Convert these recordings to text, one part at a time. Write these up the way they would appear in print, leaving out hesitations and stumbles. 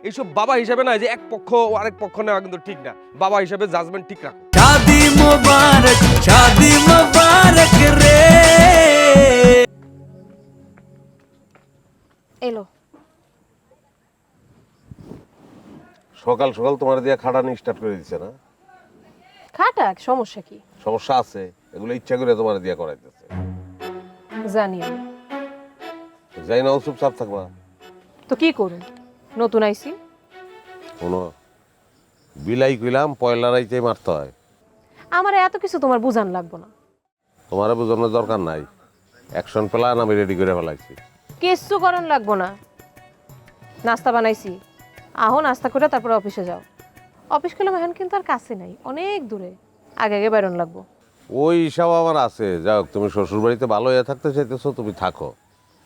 এইসব বাবা হিসেবে না, যে এক পক্ষ আরেক পক্ষ নেওয়া কিন্তু ঠিক না। বাবা হিসেবে জাজমেন্ট ঠিক রাখো। शादी मुबारक रे। এলো। সকাল সকাল তোমার দিয়ে খাটানি স্টার্ট করে দিচ্ছে না? খাটাক, সমস্যা কি? সমস্যা আছে, এগুলো ইচ্ছা করে তোমার দিয়ে করাইতেছে। জানি আমি। যাই না, চুপচাপ থাকবা। তো কি করুন, নতুন আইছি। কোনো বিলাই কইলাম পয়লা রাইতে মারতে হয়। আমার এত কিছু তোমার বুঝান লাগবো না। তোমারে বোঝানোর দরকার নাই, অ্যাকশন প্ল্যান আমি রেডি করে ফেলাইছি। কিচ্ছু করণ লাগবো না। নাস্তা বানাইছি, আহো নাস্তা করে তারপর অফিসে যাও। অফিস করলাম এখন কিন্তু আর কাছে নাই, অনেক দূরে, আগে আগে বেরোন লাগবো। ওই হিসাব আমার আছে। যাও, তুমি শ্বশুর বাড়িতে ভালো হয়ে থাকতে চাইতেছো, তুমি থাকো।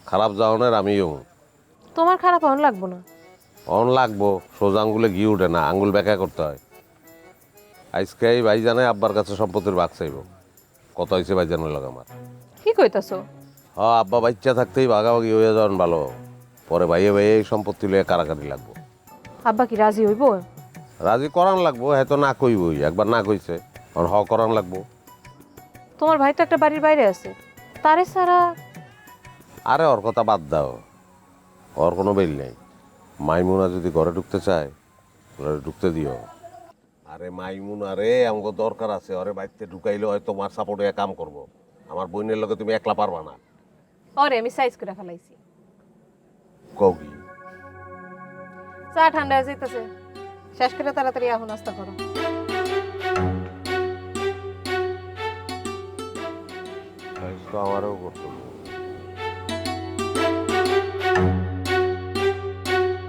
খারাপ যাওয়ানের আমিও। তোমার খারাপ হন লাগবো না। অন লাগবো, সোজা আঙ্গুলে ঘি উঠে না, আঙ্গুল ব্যাখ্যা করতে হয়। আজকে ভাই জানে আব্বার কাছে সম্পত্তির ভাগ চাইব। কত হয়েছে ভাই জানার লাগে আমার। কি কইতাছো? হ্যাঁ, আব্বা বাচ্চা থাকতেই ভাগাভাগি হয়ে যাওয়ান ভালো। পরে ভাইয়ে ভাইয়ে এই সম্পত্তি লইয়া কারাকারি লাগবো। আব্বা কি রাজি হইব? রাজি করান লাগবো, হয়তো না কইবই। একবার না কইছে, হ করান লাগবো। তোমার ভাই তো একটা বাড়ির বাইরে আছে, তারে সারা। আরে ওর কথা বাদ দাও, ওর কোনো বেল নেই। মাইমুনা যদি ঘরে ঢুকতে চায়, ঘরে ঢুকতে দিও। আরে মাইমুনা রে, আমাকে দরকার আছে। ওরে বাড়িতে ঢুকাইলে হয় তোমার সাপোর্টে কাম করব। আমার বোনের লগে তুমি একলা পারবা না। ওরে আমি সাইজ করে ফেলাইছি। কও কি? চা ঠান্ডা হয়ে যাইতেছে, শেষ করে তাড়াতাড়ি আহো নাস্তা করো। তো আমারও করতে হবে।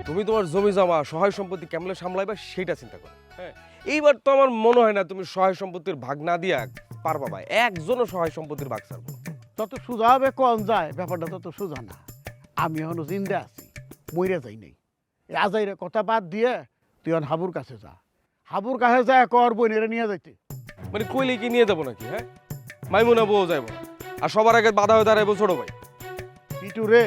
তুমি তোমার জমি জমা সহায় সম্পত্তি কেমনে সামলাইবা সেটা চিন্তা করো। হ্যাঁ, এইবার তো আমার মনে হয় না তুমি সহায় সম্পত্তির ভাগ না দিয়া পারবা ভাই। একজনও সহায় সম্পত্তির ভাগ ছাড়বো না। তত সোজা হবে কম যায়, ব্যাপারটা তত সোজা না। আমি এখনো জিন্দা আছি, মইরা যাই নাই। এই আজাইরে কথা বাদ দিয়ে তুই এখন হাবুর কাছে যা। হাবুর কাছে যা, কর বইনেরে নিয়ে যাইতে। মানে কইলে কি নিয়ে যাবো নাকি? হ্যাঁ, মাইমুনা বউ যাইবো না, আর সবার আগে বাধা হয়ে দাঁড়াইবো ছোট ভাই। পিটুরে,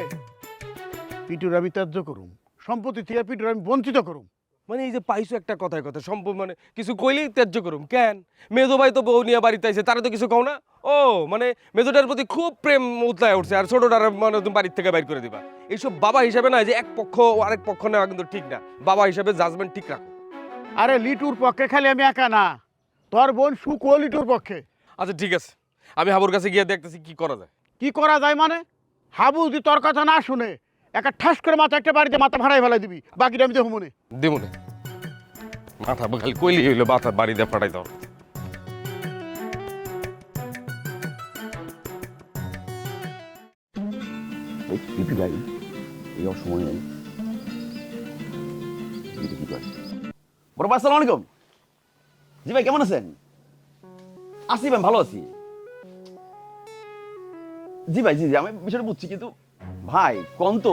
পিটুর আমি ত্যায্য করুম, সম্পত্তি থেকে পিটুর আমি বঞ্চিত করুম। মানে এই যে পাইছো একটা কথায় কথা সম্পদ, মানে কিছু কইলেই ত্যায্য করুম কেন? মেজো ভাই তো বউ নিয়ে বাড়িতে আইছে, তারা তো কিছু কও না। ও মানে মেজোটার প্রতি খুব প্রেম উতলায় উঠছে, আর ছোটটার মানে তুমি বাড়ির থেকে বাইর করে দিবা। এইসব বাবা হিসেবে না, যে এক পক্ষ আরেক পক্ষ নেওয়া কিন্তু ঠিক না। বাবা হিসেবে জাজমেন্ট ঠিক রাখো। আরে লিটুর পক্ষে খালি আমি একা না, তোর বোন সুকো লিটুর পক্ষে। আচ্ছা ঠিক আছে, আমি হাবুর কাছে গিয়ে দেখতেছি কি করা যায়। কি করা যায় মানে? হাবু যদি তোর কথা না শুনে, একটা ঠাস করে মাথা একটা বাড়িতে মাথা ভাড়াই ফেলাই দিবি, বাকিটা আমি দেখো মনে। দেবো না, মাথা খালি কইলি হইলো, মাথা বাড়িতে ফাটাই দাও। পিপি ভাই এই অসময় নেই। বড় ভাই আসসালামু আলাইকুম। জি ভাই কেমন আছেন? আছি ভাই, ভালো আছি। জি ভাই, জি জি আমি বিষয়টা বুঝছি, কিন্তু ভাই কোন তো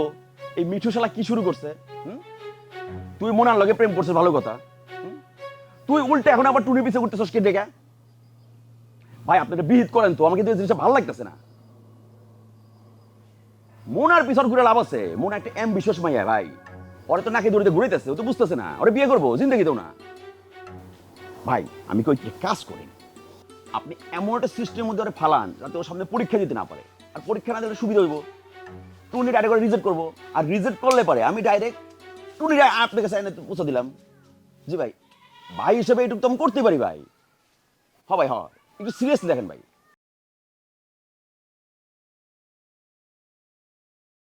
এই মিঠু শালা কি শুরু করছে? তুই মনার লগে প্রেম করছিস, ভালো কথা। তুই উল্টা এখন আবার টুনি পিছে উঠতেছস কে ডেকে? ভাই আপনারা বিহিত করেন তো, আমাকে কিন্তু এই জিনিসটা ভালো লাগতেছে না। মোনার পিছন ঘুরে লাভ আছে? মোনা একটা অ্যাম্বিশিয়াস মাইয়া ভাই, ওরে তো নাকি দড়িতে ঘুরাইতেছে, ও তো বুঝতেছে না ওরে বিয়ে করবো জিন্দগিতেও না। ভাই আমি কই কাজ করি, আপনি এমন একটা সিস্টেমের মধ্যে ওরে ফালান যাতে ওর সামনে পরীক্ষা দিতে না পারে, আর পরীক্ষা না দিলে সুবিধা হইব। টুনি ডাইরেক্ট করে রিজেক্ট করবো, আর রিজেক্ট করলে পারে আমি ডাইরেক্ট টুনি আপনার কাছে এনে পৌঁছে দিলাম। জি ভাই, ভাই হিসেবে এইটুকু তো আমি করতে পারি ভাই। হ ভাই হ, একটু সিরিয়াসলি দেখেন ভাই।